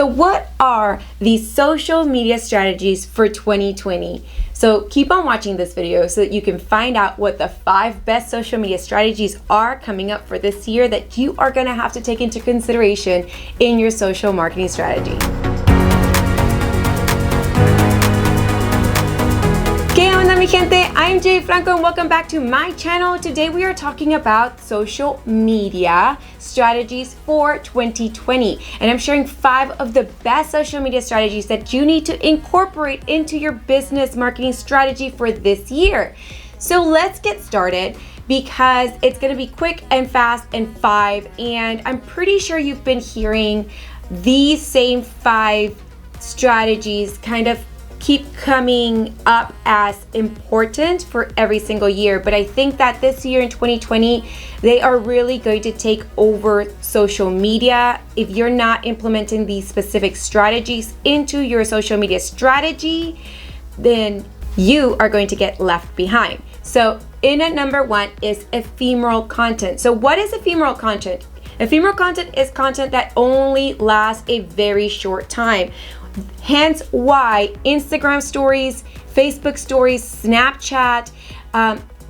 So what are the social media strategies for 2020? So keep on watching this video so that you can find out what the 5 best social media strategies are coming up for this year that you are going to have to take into consideration in your social marketing strategy. ¿Qué onda, mi gente? I'm Jay Franco and welcome back to my channel. Today we are talking about social media strategies for 2020, and I'm sharing 5 of the best social media strategies that you need to incorporate into your business marketing strategy for this year. So let's get started because it's going to be quick and fast and 5, and I'm pretty sure you've been hearing these same 5 strategies kind of keep coming up as important for every single year. But I think that this year in 2020, they are really going to take over social media. If you're not implementing these specific strategies into your social media strategy, then you are going to get left behind. So in at number 1 is ephemeral content. So what is ephemeral content? Ephemeral content is content that only lasts a very short time. Hence why Instagram stories, Facebook stories, Snapchat,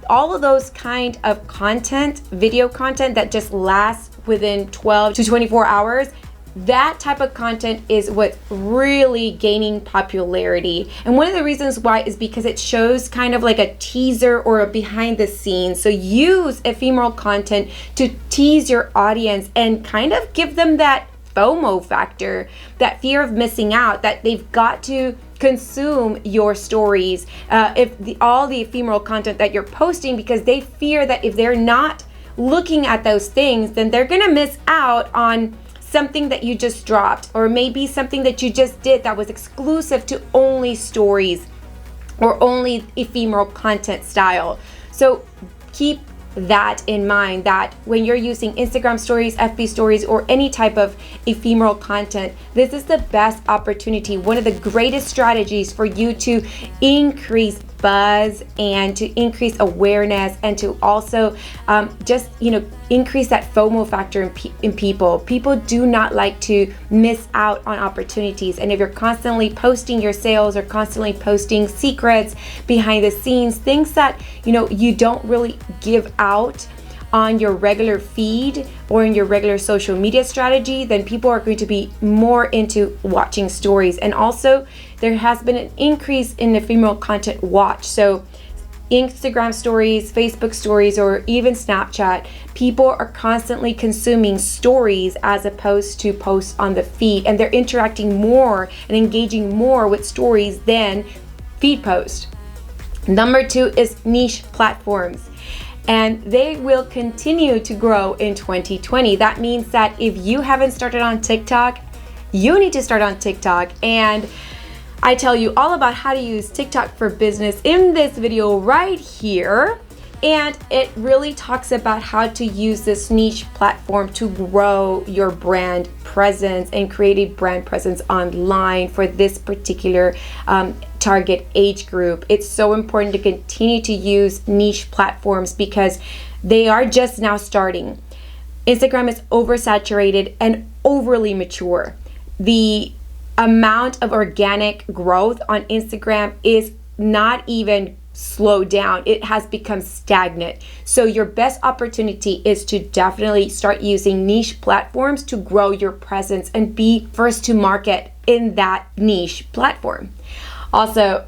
all of those kind of content, video content that just lasts within 12 to 24 hours, that type of content is what's really gaining popularity. And one of the reasons why is because it shows kind of like a teaser or a behind the scenes. So use ephemeral content to tease your audience and kind of give them that FOMO factor, that fear of missing out, that they've got to consume your stories, all the ephemeral content that you're posting, because they fear that if they're not looking at those things, then they're gonna miss out on something that you just dropped, or maybe something that you just did that was exclusive to only stories or only ephemeral content style. So keep that in mind, that when you're using Instagram stories, FB stories, or any type of ephemeral content, this is the best opportunity, one of the greatest strategies for you to increase buzz and to increase awareness, and to also just increase that FOMO factor in people. People do not like to miss out on opportunities, and if you're constantly posting your sales or constantly posting secrets, behind the scenes, things that you don't really give out on your regular feed or in your regular social media strategy, then people are going to be more into watching stories. And also there has been an increase in ephemeral content watch. So Instagram stories, Facebook stories, or even Snapchat, people are constantly consuming stories as opposed to posts on the feed, and they're interacting more and engaging more with stories than feed posts. Number 2 is niche platforms, and they will continue to grow in 2020. That means that if you haven't started on TikTok, you need to start on TikTok. And I tell you all about how to use TikTok for business in this video right here. And it really talks about how to use this niche platform to grow your brand presence and create a brand presence online for this particular target age group. It's so important to continue to use niche platforms because they are just now starting. Instagram is oversaturated and overly mature. The amount of organic growth on Instagram is not even slowed down. It has become stagnant. So your best opportunity is to definitely start using niche platforms to grow your presence and be first to market in that niche platform. Also,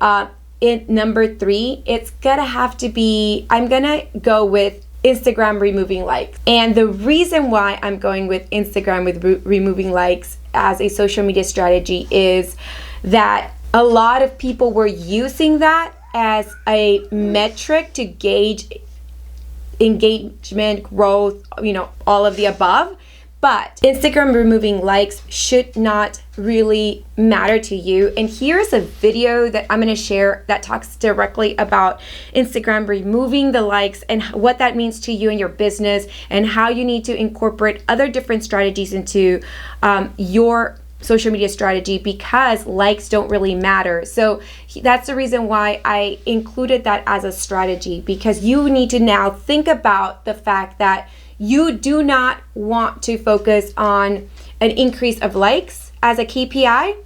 in number 3, it's gonna have to be, I'm gonna go with Instagram removing likes. And the reason why I'm going with Instagram with removing likes as a social media strategy is that a lot of people were using that as a metric to gauge engagement, growth, all of the above. But Instagram removing likes should not really matter to you. And here's a video that I'm gonna share that talks directly about Instagram removing the likes and what that means to you and your business, and how you need to incorporate other different strategies into your social media strategy, because likes don't really matter. So that's the reason why I included that as a strategy, because you need to now think about the fact that you do not want to focus on an increase of likes as a KPI,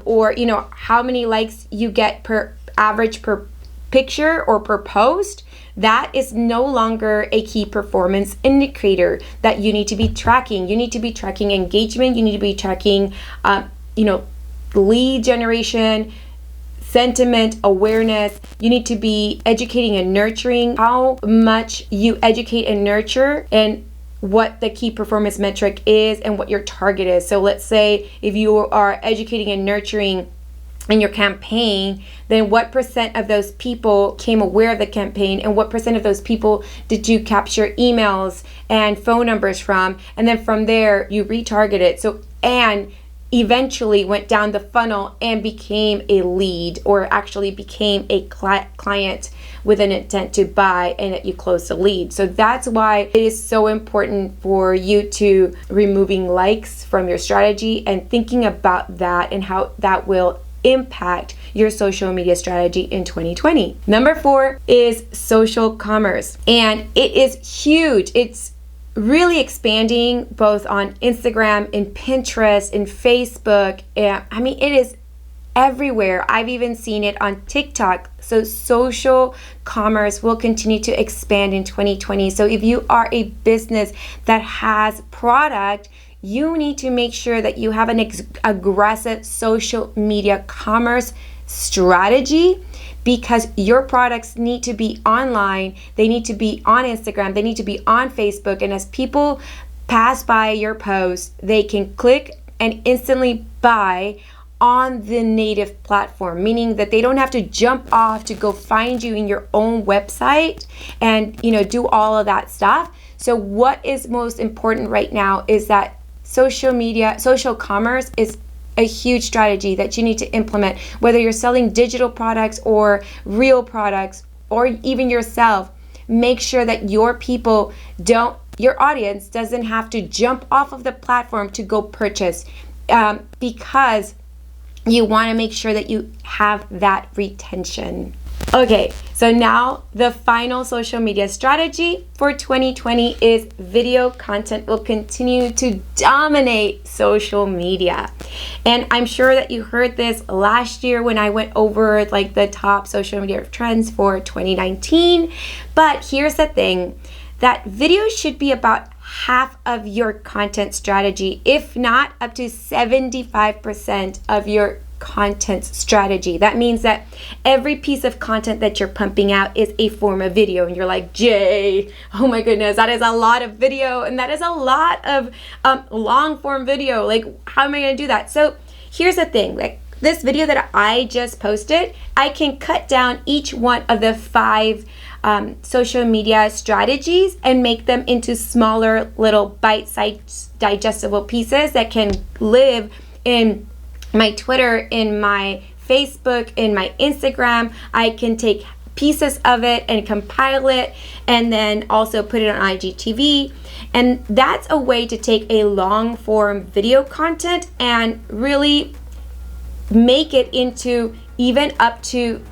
or how many likes you get per average per picture or per post, that is no longer a key performance indicator that you need to be tracking. You need to be tracking engagement. You need to be tracking, lead generation, sentiment, awareness. You need to be educating and nurturing. How much you educate and nurture, and what the key performance metric is, and what your target is. So let's say if you are educating and nurturing in your campaign, then what percent of those people came aware of the campaign, and what percent of those people did you capture emails and phone numbers from, and then from there you retarget it. So, and eventually went down the funnel and became a lead, or actually became a client with an intent to buy, and that you close the lead. So that's why it is so important for you to removing likes from your strategy and thinking about that and how that will impact your social media strategy in 2020. Number 4 is social commerce, and it is huge. It's really expanding both on Instagram and Pinterest and Facebook. It is everywhere. I've even seen it on TikTok. So social commerce will continue to expand in 2020. So if you are a business that has product, you need to make sure that you have an aggressive social media commerce strategy, because your products need to be online. They need to be on Instagram. They need to be on Facebook. And as people pass by your post, they can click and instantly buy on the native platform, meaning that they don't have to jump off to go find you in your own website and do all of that stuff. So what is most important right now is that social commerce is a huge strategy that you need to implement, whether you're selling digital products or real products, or even yourself. Make sure that your audience doesn't have to jump off of the platform to go purchase, because you want to make sure that you have that retention. Okay, so now the final social media strategy for 2020 is video content will continue to dominate social media. And I'm sure that you heard this last year when I went over the top social media trends for 2019. But here's the thing, that video should be about half of your content strategy, if not up to 75% of your content strategy. That means that every piece of content that you're pumping out is a form of video, and you're like, Jay, oh my goodness, that is a lot of video, and that is a lot of long form video. How am I going to do that? So here's the thing, this video that I just posted, I can cut down each one of the 5 social media strategies and make them into smaller little bite-sized digestible pieces that can live in my Twitter, in my Facebook, in my Instagram. I can take pieces of it and compile it, and then also put it on IGTV. And that's a way to take a long form video content and really make it into even up to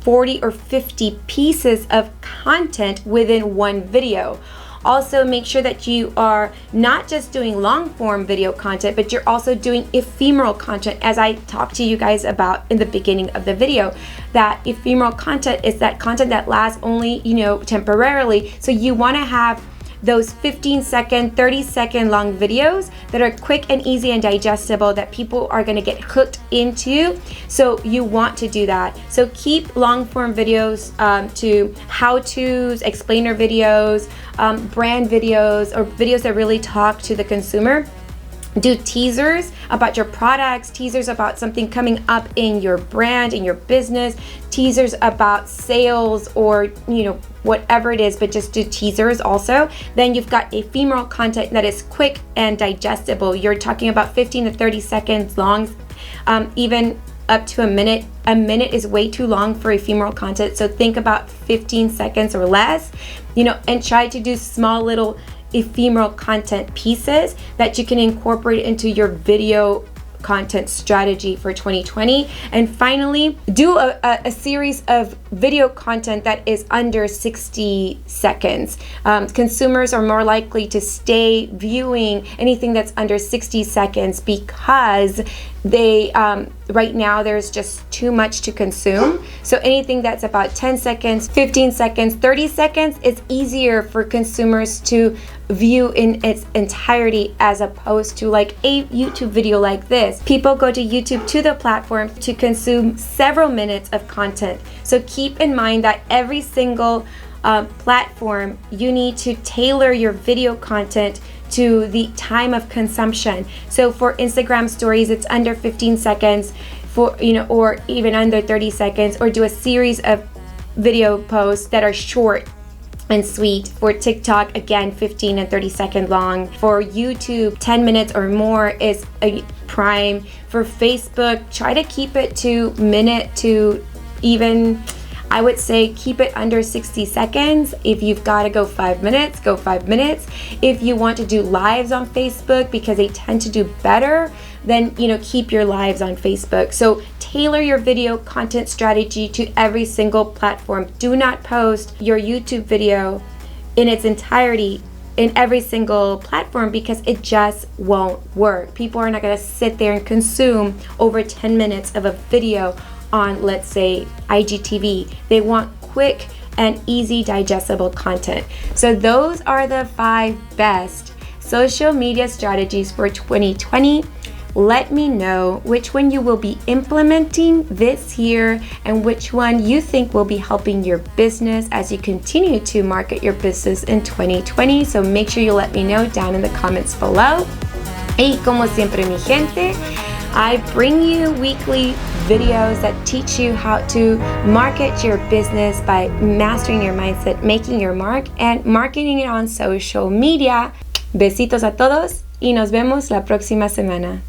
40 or 50 pieces of content within one video. Also, make sure that you are not just doing long form video content, but you're also doing ephemeral content, as I talked to you guys about in the beginning of the video. That ephemeral content is that content that lasts only, temporarily. So you want to have those 15-second, 30-second long videos that are quick and easy and digestible that people are going to get hooked into. So you want to do that. So keep long form videos to how-tos, explainer videos, brand videos, or videos that really talk to the consumer. Do teasers about your products, teasers about something coming up in your brand, in your business, teasers about sales, or whatever it is, but just do teasers also. Then you've got ephemeral content that is quick and digestible. You're talking about 15 to 30 seconds long, even up to a minute. A minute is way too long for ephemeral content, so think about 15 seconds or less, and try to do small little ephemeral content pieces that you can incorporate into your video content strategy for 2020. And finally, do a series of video content that is under 60 seconds. Consumers are more likely to stay viewing anything that's under 60 seconds because they right now there's just too much to consume. So anything that's about 10 seconds, 15 seconds, 30 seconds, it's easier for consumers to view in its entirety as opposed to like a YouTube video like this. People go to YouTube, to the platform, to consume several minutes of content. So keep in mind that every single platform, you need to tailor your video content to the time of consumption. So for Instagram stories, it's under 15 seconds, for or even under 30 seconds, or do a series of video posts that are short and sweet. For TikTok, again, 15 and 30 second long. For YouTube, 10 minutes or more is a prime. For Facebook, try to keep it to minute to even, I would say keep it under 60 seconds. If you've got to go 5 minutes, go 5 minutes. If you want to do lives on Facebook because they tend to do better, then keep your lives on Facebook. So tailor your video content strategy to every single platform. Do not post your YouTube video in its entirety in every single platform because it just won't work. People are not going to sit there and consume over 10 minutes of a video on, let's say, IGTV. They want quick and easy digestible content. So those are the 5 best social media strategies for 2020. Let me know which one you will be implementing this year and which one you think will be helping your business as you continue to market your business in 2020. So make sure you let me know down in the comments below. Y como siempre, mi gente, I bring you weekly videos that teach you how to market your business by mastering your mindset, making your mark, and marketing it on social media. Besitos a todos y nos vemos la próxima semana.